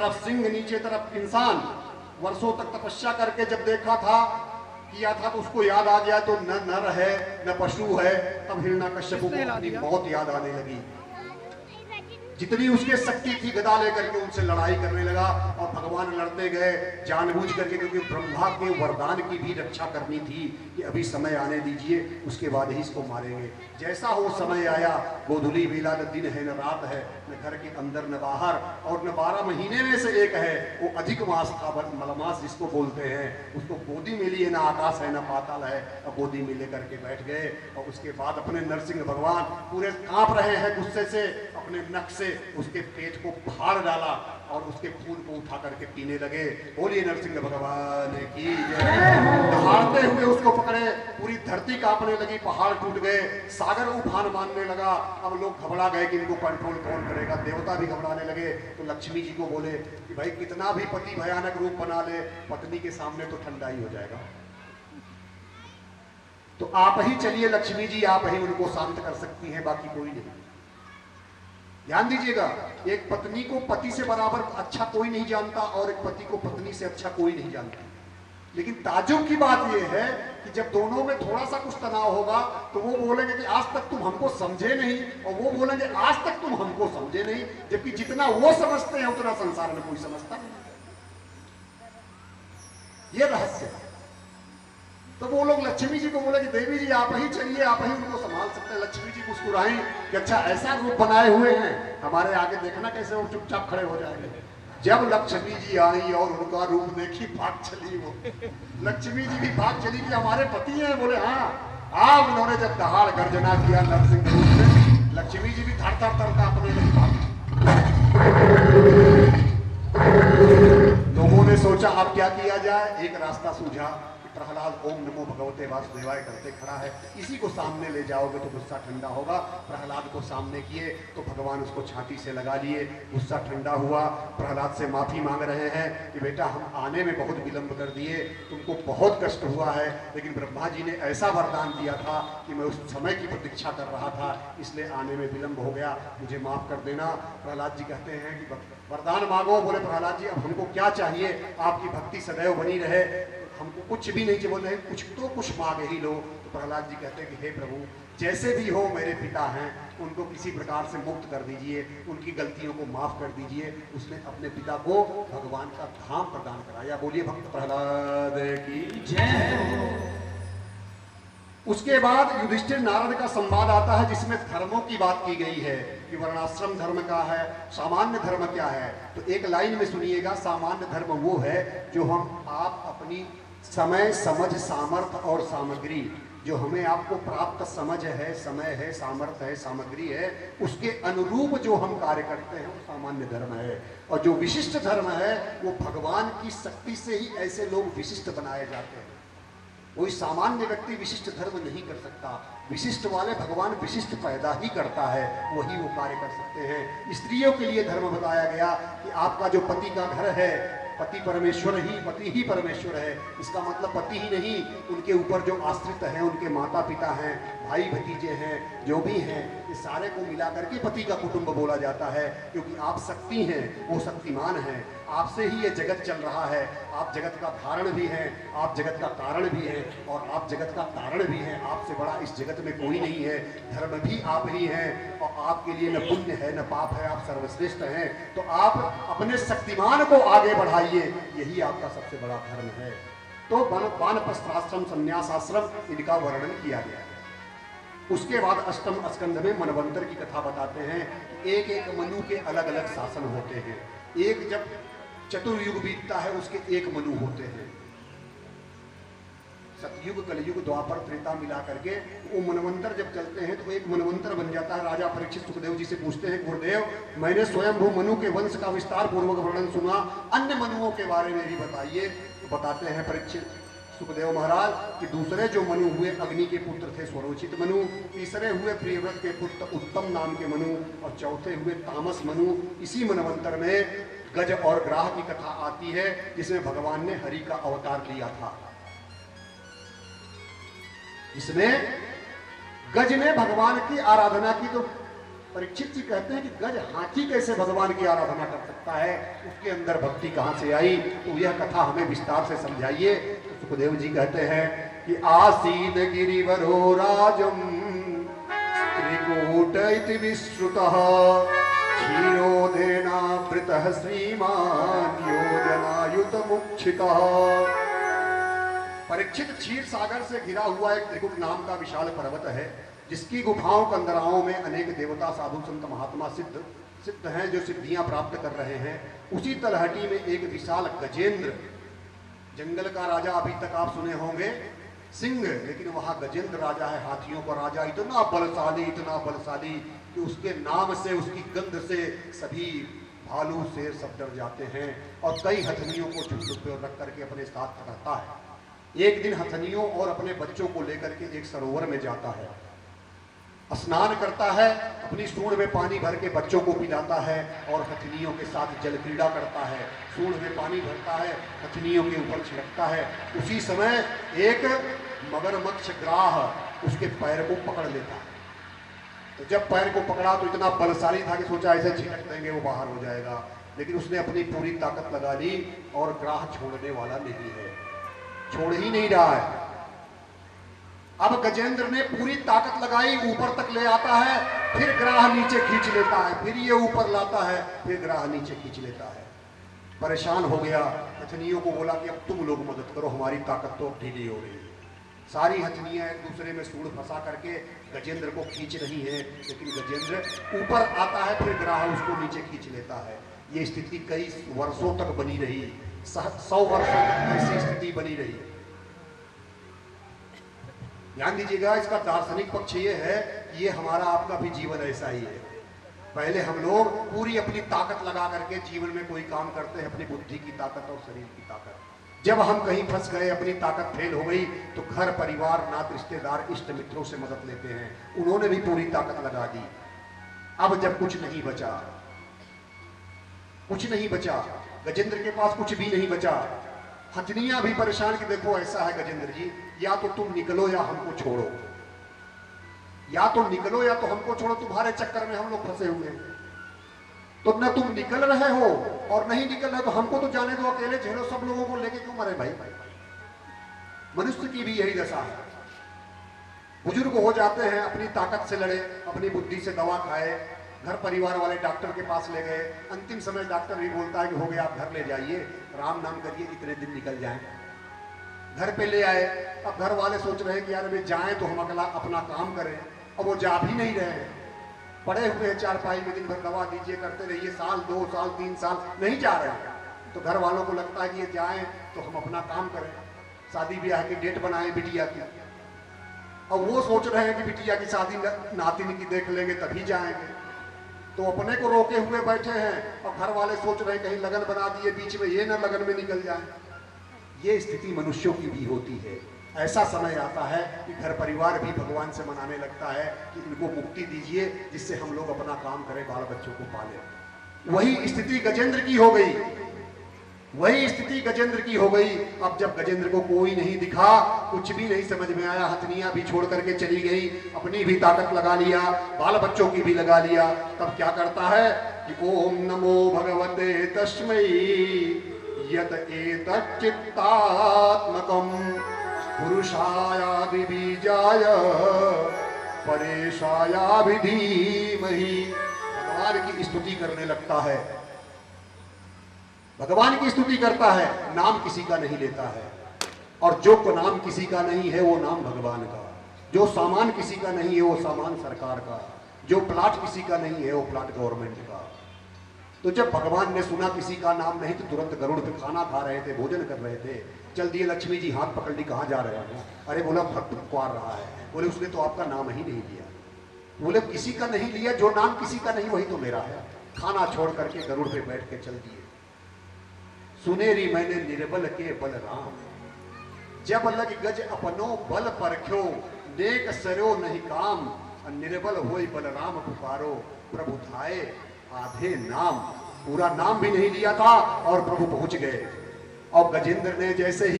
तरफ सिंह, नीचे तरफ इंसान। वर्षों तक तपस्या करके जब देखा था, किया था, तो उसको याद आ गया तो न नर है न पशु है। तब हिरण्यकश्यप को अपनी मौत याद आने लगी। जितनी उसके शक्ति थी गदा लेकर के उनसे लड़ाई करने लगा और भगवान लड़ते गए जानबूझ करके, क्योंकि ब्रह्मा के वरदान की भी रक्षा करनी थी कि अभी समय आने दीजिए, उसके बाद ही इसको मारेंगे। जैसा हो समय आया, गोधुली बेला, न दिन है न रात है, न घर के अंदर न बाहर, और न 12 महीने में से एक है, वो अधिक मास था, मलमास जिसको बोलते हैं। उसको गोदी में लिए, ना आकाश है न पाताल है, और गोदी में लेकर के बैठ गए। और उसके बाद अपने नरसिंह भगवान पूरे कांप रहे हैं गुस्से से, अपने नख से उसके पेट को फाड़ डाला और उसके खून को उठा करके पीने लगे। बोलिए नरसिंह भगवान की जय। दहाड़ते हुए उसको पकड़े, पूरी धरती कांपने लगी, पहाड़ टूट गए, सागर उफान मारने लगा। अब लोग घबरा गए कि इनको कंट्रोल कौन करेगा। देवता भी घबराने लगे। तो लक्ष्मी जी को बोले कि भाई कितना भी पति भयानक रूप बना ले, पत्नी के सामने तो ठंडा ही हो जाएगा, तो आप ही चलिए लक्ष्मी जी, आप ही उनको शांत कर सकती हैं, बाकी कोई नहीं। ध्यान दीजिएगा, एक पत्नी को पति से बराबर अच्छा कोई नहीं जानता और एक पति को पत्नी से अच्छा कोई नहीं जानता। लेकिन ताज्जुब की बात यह है कि जब दोनों में थोड़ा सा कुछ तनाव होगा तो वो बोलेंगे कि आज तक तुम हमको समझे नहीं, और वो बोलेंगे आज तक तुम हमको समझे नहीं, जबकि जितना वो समझते हैं उतना संसार में कोई समझता नहीं। ये रहस्य है। तो वो लोग लक्ष्मी जी को बोले कि देवी जी आप ही चलिए, आप ही उनको संभाल सकते हैं। लक्ष्मी जी मुस्कुराई कि अच्छा ऐसा रूप बनाए हुए हैं, हमारे आगे देखना कैसे वो चुपचाप खड़े हो जाएंगे। जब लक्ष्मी जी आई और उनका रूप देखी, भाग चली वो। लक्ष्मी जी भी भाग चली कि हमारे पति हैं। बोले हाँ। आप उन्होंने जब दहाड़ गर्जना किया नरसिंह रूप में, लक्ष्मी जी भी धर धर धर कांपने लगी, भाग। लोगों ने सोचा अब क्या किया जाए। एक रास्ता सूझा, प्रहलाद ओम नमो भगवते वासुदेवाय करते खड़ा है, इसी को सामने ले जाओगे तो गुस्सा ठंडा होगा। प्रहलाद को सामने किए तो भगवान उसको छाती से लगा लिए, गुस्सा ठंडा हुआ। प्रहलाद से माफी मांग रहे हैं कि बेटा हम आने में बहुत विलंब कर दिए, तुमको बहुत कष्ट हुआ है, लेकिन ब्रह्मा जी ने ऐसा वरदान दिया था कि मैं उस समय की प्रतीक्षा कर रहा था, इसलिए आने में विलंब हो गया, मुझे माफ कर देना। प्रहलाद जी कहते हैं कि वरदान मांगो। बोले प्रहलाद जी अब हमको क्या चाहिए, आपकी भक्ति सदैव बनी रहे, हमको कुछ भी नहीं चाहिए। बोल रहे कुछ तो कुछ मांग ही लो। तो प्रहलाद जी कहते हैं कि हे प्रभु जैसे भी हो मेरे पिता हैं, उनको किसी प्रकार से मुक्त कर दीजिए, उनकी गलतियों को माफ कर दीजिए। उसने अपने पिता को भगवान का धाम प्रदान कराया। बोलिए भक्त प्रहलाद की जय। उसके बाद युधिष्ठिर नारद का संवाद आता है जिसमें धर्मों की बात की गई है कि वर्णाश्रम धर्म का है, सामान्य धर्म क्या है। तो एक लाइन में सुनिएगा, सामान्य धर्म वो है जो हम आप अपनी समय समझ सामर्थ्य और सामग्री, जो हमें आपको प्राप्त समझ है, समय है, सामर्थ्य है, सामग्री है, उसके अनुरूप जो हम कार्य करते हैं वो सामान्य धर्म है। और जो विशिष्ट धर्म है वो भगवान की शक्ति से ही ऐसे लोग विशिष्ट बनाए जाते हैं। कोई सामान्य व्यक्ति विशिष्ट धर्म नहीं कर सकता, विशिष्ट वाले भगवान विशिष्ट पैदा ही करता है, वही वो कार्य कर सकते हैं। स्त्रियों के लिए धर्म बताया गया कि आपका जो पति का घर है, पति परमेश्वर ही, पति ही परमेश्वर है। इसका मतलब पति ही नहीं, उनके ऊपर जो आश्रित हैं, उनके माता पिता हैं, भाई भतीजे हैं, जो भी हैं, ये सारे को मिला करके पति का कुटुंब बोला जाता है। क्योंकि आप शक्ति हैं, वो शक्तिमान हैं, आपसे ही ये जगत चल रहा है। आप जगत का धारण भी हैं, आप जगत का कारण भी हैं, और आप जगत का कारण भी हैं। आपसे बड़ा इस जगत में कोई नहीं है। धर्म भी आप ही हैं, और आपके लिए न पुण्य है न पाप है, आप सर्वश्रेष्ठ हैं। तो आप अपने शक्तिमान को आगे बढ़ाइए, यही आपका सबसे बड़ा धर्म है। तो वानप्रस्थाश्रम, संन्यासाश्रम, इनका वर्णन किया गया है। उसके बाद अष्टम स्कंध में मनवंतर की कथा बताते हैं। एक एक मनु के अलग अलग शासन होते हैं। एक जब चतुर्युग बीतता है उसके एक मनु होते हैं। सतयुग, कलयुग, द्वापर, त्रेता मिला करके वो मनवंतर जब चलते हैं तो एक मनवंतर बन जाता है। राजा परीक्षित सुखदेव जी से पूछते हैं, गुरुदेव मैंने स्वयंभू मनु के वंश का विस्तार पूर्वक वर्णन सुना, अन्य मनुओं के बारे में भी बताइए। तो बताते हैं परीक्षित सुखदेव महाराज कि दूसरे जो मनु हुए अग्नि के पुत्र थे स्वरोचित मनु, तीसरे हुए प्रियव्रत के पुत्र उत्तम नाम के मनु, और चौथे हुए तामस मनु। इसी मनवंतर में गज और ग्राह की कथा आती है जिसमें भगवान ने हरि का अवतार लिया था। जिसमें गज ने भगवान की आराधना की तो परीक्षित जी कहते हैं कि गज हाथी कैसे भगवान की आराधना कर सकता है, उसके अंदर भक्ति कहां से आई, तो यह कथा हमें विस्तार से समझाइए। तो सुखदेव जी कहते हैं कि आसीन गिरिवरो राजम त्रिकूट इति विश्रुतः क्षीरोदेनावृतः श्रीमान योजनायुत मुक्षितः। परीक्षित क्षीर सागर से घिरा हुआ एक त्रिकुट नाम का विशाल पर्वत है, जिसकी गुफाओं कंदराओं में अनेक देवता साधु संत महात्मा सिद्ध हैं जो सिद्धियां प्राप्त कर रहे हैं। उसी तलहटी में एक विशाल गजेंद्र, जंगल का राजा अभी तक आप सुने होंगे सिंह, लेकिन वहां गजेंद्र राजा है, हाथियों का राजा, इतना बलशाली कि उसके नाम से, उसकी गंध से सभी भालू शेर सब डर जाते हैं और कई हथनियों को झुंड पे रख करके अपने साथ रहता है। एक दिन हथनियों और अपने बच्चों को लेकर के एक सरोवर में जाता है, स्नान करता है, अपनी सूंड में पानी भर के बच्चों को पिलाता है और हथनियों के साथ जल क्रीड़ा करता है। सूंड में पानी भरता है, हथनियों के ऊपर छिड़कता है। उसी समय एक मगरमच्छ ग्राह उसके पैर को पकड़ लेता है। तो जब पैर को पकड़ा तो इतना बलशाली था कि सोचा ऐसे छिड़क देंगे वो बाहर हो जाएगा, लेकिन उसने अपनी पूरी ताकत लगा ली और ग्राह छोड़ने वाला नहीं है, छोड़ ही नहीं रहा है। अब गजेंद्र ने पूरी ताकत लगाई, ऊपर तक ले आता है, फिर ग्राह नीचे खींच लेता है, फिर ये ऊपर लाता है, फिर ग्राह नीचे खींच लेता है। परेशान हो गया, हथनियों को बोला कि अब तुम लोग मदद करो, हमारी ताकत तो ढीली हो रही है। सारी हथनियां एक दूसरे में सूंड फंसा करके गजेंद्र को खींच रही हैं, लेकिन गजेंद्र ऊपर आता है, फिर ग्राह उसको नीचे खींच लेता है। ये स्थिति कई वर्षों तक बनी रही, 100 वर्षों तक ऐसी स्थिति बनी रही। ध्यान दीजिएगा, इसका दार्शनिक पक्ष ये है कि ये हमारा आपका भी जीवन ऐसा ही है। पहले हम लोग पूरी अपनी ताकत लगा करके जीवन में कोई काम करते हैं, अपनी बुद्धि की ताकत और शरीर की ताकत। जब हम कहीं फंस गए, अपनी ताकत फेल हो गई, तो घर परिवार नात रिश्तेदार इष्ट मित्रों से मदद लेते हैं, उन्होंने भी पूरी ताकत लगा दी। अब जब कुछ नहीं बचा, गजेंद्र के पास कुछ भी नहीं बचा, हथनियां भी परेशान कि देखो ऐसा है गजेंद्र जी, या तो तुम निकलो या हमको छोड़ो, या तो निकलो या तो हमको छोड़ो, तुम्हारे चक्कर में हम लोग फंसे हुए हैं। तो न तुम निकल रहे हो और नहीं निकल रहे, तो हमको तो जाने दो, अकेले झेलो, सब लोगों को लेके क्यों मरे भाई। मनुष्य की भी यही दशा है। बुजुर्ग हो जाते हैं, अपनी ताकत से लड़े, अपनी बुद्धि से दवा खाए, घर परिवार वाले डॉक्टर के पास ले गए, अंतिम समय डॉक्टर भी बोलता है कि हो गया आप घर ले जाइए, राम नाम करिए, इतने दिन निकल जाएं। घर पे ले आए, अब घर वाले सोच रहे हैं कि यार अभी जाएं तो हम अगला अपना काम करें, अब वो जा भी नहीं रहे हैं, पड़े हुए हैं चारपाई में, दिन भर दवा दीजिए करते रहिए, साल 2 साल 3 साल नहीं जा रहे हैं। तो घर वालों को लगता है कि ये जाएं तो हम अपना काम करें, शादी ब्याह की डेट बनाएं बिटिया की। अब वो सोच रहे हैं कि बिटिया की शादी नातिन की देख लेंगे तभी जाएंगे, तो अपने को रोके हुए बैठे हैं और घर वाले सोच रहे हैं कहीं लगन बना दिए बीच में, ये ना लगन में निकल जाए। ये स्थिति मनुष्यों की भी होती है। ऐसा समय आता है कि घर परिवार भी भगवान से मनाने लगता है कि इनको मुक्ति दीजिए, जिससे हम लोग अपना काम करें, बाल बच्चों को पालें। वही स्थिति गजेंद्र की हो गई, वही स्थिति गजेंद्र की हो गई। अब जब गजेंद्र को कोई नहीं दिखा, कुछ भी नहीं समझ में आया, हथनियां भी छोड़ करके चली गई, अपनी भी ताकत लगा लिया, बाल बच्चों की भी लगा लिया, तब क्या करता है कि ओम नमो भगवते तस्मै यत एतत् चित्तात्मकम् पुरुषाय बीजाय परेशाय धीमहि। भगवान की स्तुति करने लगता है, भगवान की स्तुति करता है, नाम किसी का नहीं लेता है। और जो नाम किसी का नहीं है वो नाम भगवान का, जो सामान किसी का नहीं है वो सामान सरकार का, जो प्लाट किसी का नहीं है वो प्लाट गवर्नमेंट का। तो जब भगवान ने सुना किसी का नाम नहीं, तो तुरंत गरुड़ पे खाना खा रहे थे, भोजन कर रहे थे, चल दिए लक्ष्मी जी हाथ पकड़ ली, कहाँ जा रहे हैं? अरे बोला भक्त पुकार रहा है। बोले उसने तो आपका नाम ही नहीं लिया। बोले किसी का नहीं लिया, जो नाम किसी का नहीं वही तो मेरा है। खाना छोड़ करके गरुड़ पे बैठ के चल दिए। सुनेरी मैंने निर्बल के बल राम, जब लग गज अपनो बल परख्यो, नेक सरो नहीं काम, निर्बल होई बलराम पुकारो, प्रभु थाए आधे नाम। पूरा नाम भी नहीं लिया था और प्रभु पहुंच गए। और गजेंद्र ने जैसे ही